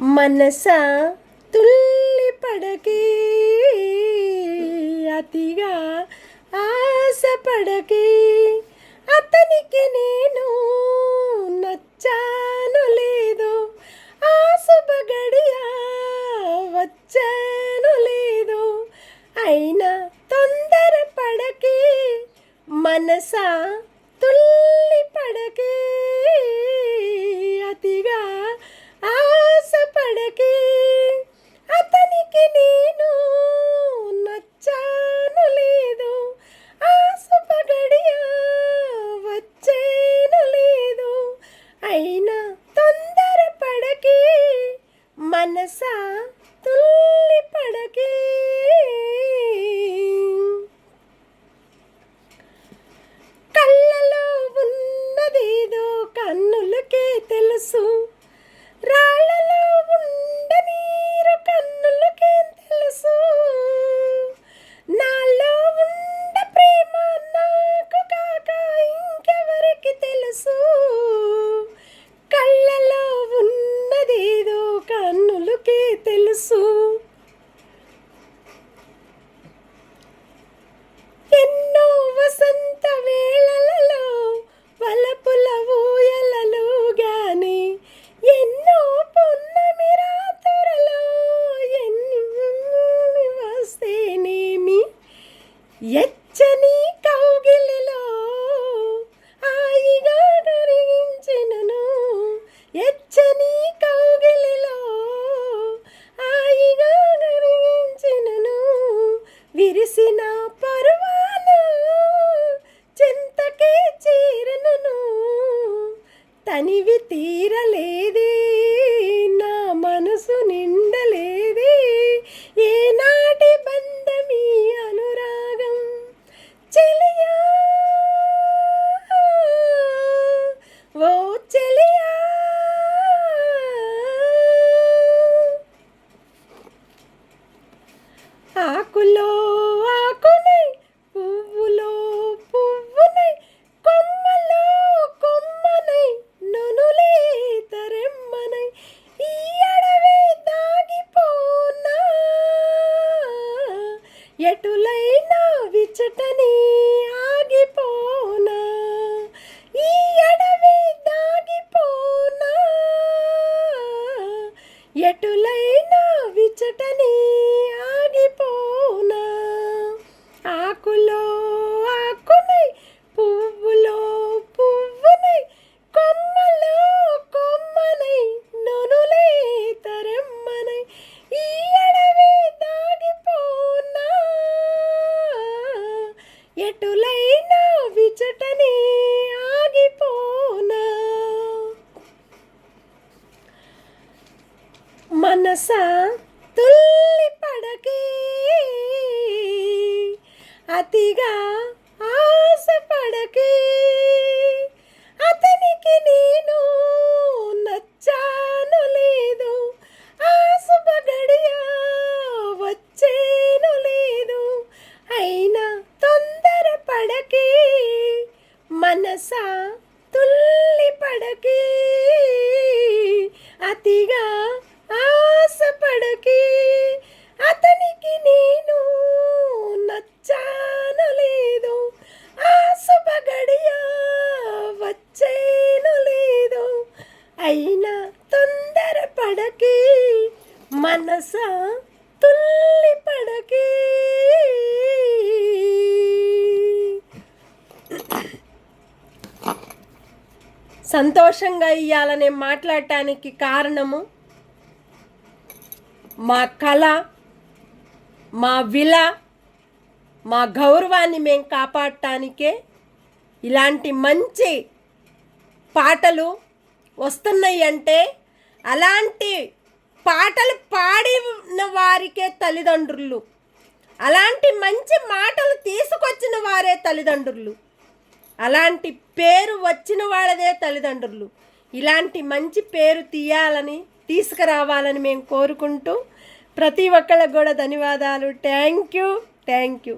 మనసా తుల్లి పడకే, అతిగా ఆశపడకే, అతనికి నేను నచ్చాను లేదో, ఆ శుభ గడియ వచ్చాను లేదో, అయినా తొందర పడకే, మనసా తుల్లి పడకే, అతిగా ఆశపడకే, అతనికి నేను నచ్చాను లేదో, ఆ శుభ గడియ వచ్చేను లేదు, అయినా తొందర పడకే, మనసా తుల్లి పడకే. కళ్ళలో ఉన్నదేదో కన్నులకే తెలుసు, రాళ్ళలో ఉండ నీరు కన్నులకేం తెలుసు, నాలో ఉండ ప్రేమ నాకు కాక ఇంకెవరికి తెలుసు, కళ్ళలో ఉన్నదేదో కన్నులకే తెలుసు. ఎన్నో వసంత వేళలలో వలపుల ఊయలలు గాని, ఎన్నో పున్నమి రాత్రులలో ఎన్ని వస్తేనేమి, ఎచ్చని కౌగిలిలో హాయిగా కరిగించినను, ఎచ్చని కౌగిలిలో హాయిగా కరిగించినను, విరిసిన పర్వాన చింతకే చేరను, తనివి తీరలేదే నా మనసు నిండలేదే, ఏనాటి బంధమీ అనురాగం చెలియా, ఓ చెలియా. ఆకులో ఆకునై, పువ్వులో పువ్వునై, కొమ్మలో కొమ్మనై, నునులే తరెమ్మనై, ఈ అడవి దాగిపోనా, ఎటులైనా విచటని ఆగిపోనా, ఈ అడవి దాగిపోనా, ఎటులైనా విచటని ఆగిపోనా, ఆకులో ఆకునై, పువ్వులో పువ్వునై, కొమ్మలో కొమ్మనై, నునులే తరెమ్మనై, ఈ అడవి దాగిపోనా, ఎటులైనా విచటని ఆగిపోనా. మనసా తుల్లి పడకే, అతిగా ఆశపడకే, అతనికి నేను నచ్చాను లేదు, ఆ శుభ గడియ వచ్చేను లేదు, అయినా తొందర పడకే, మనసా తుల్లి పడకే, అతిగా ఆశపడకే, అతనికి నేను నచ్చాను లేదు, ఆ శుభ గడియ వచ్చేను లేదు, అయినా తొందర పడకే, మనసా తుల్లి పడకే. సంతోషంగా ఇయ్యాలనే మాట్లాడటానికి కారణము మా కళ, మా విల, మా గౌరవాన్ని మేము కాపాడటానికే ఇలాంటి మంచి పాటలు వస్తున్నాయి అంటే, అలాంటి పాటలు పాడిన వారికే తల్లిదండ్రులు, అలాంటి మంచి మాటలు తీసుకొచ్చిన వారే తల్లిదండ్రులు, అలాంటి పేరు వచ్చిన వాళ్ళదే తల్లిదండ్రులు. ఇలాంటి మంచి పేరు తీయాలని, తీసుకురావాలని మేము కోరుకుంటూ, ప్రతి ఒక్కళ్ళకు కూడా ధన్యవాదాలు. Thank you.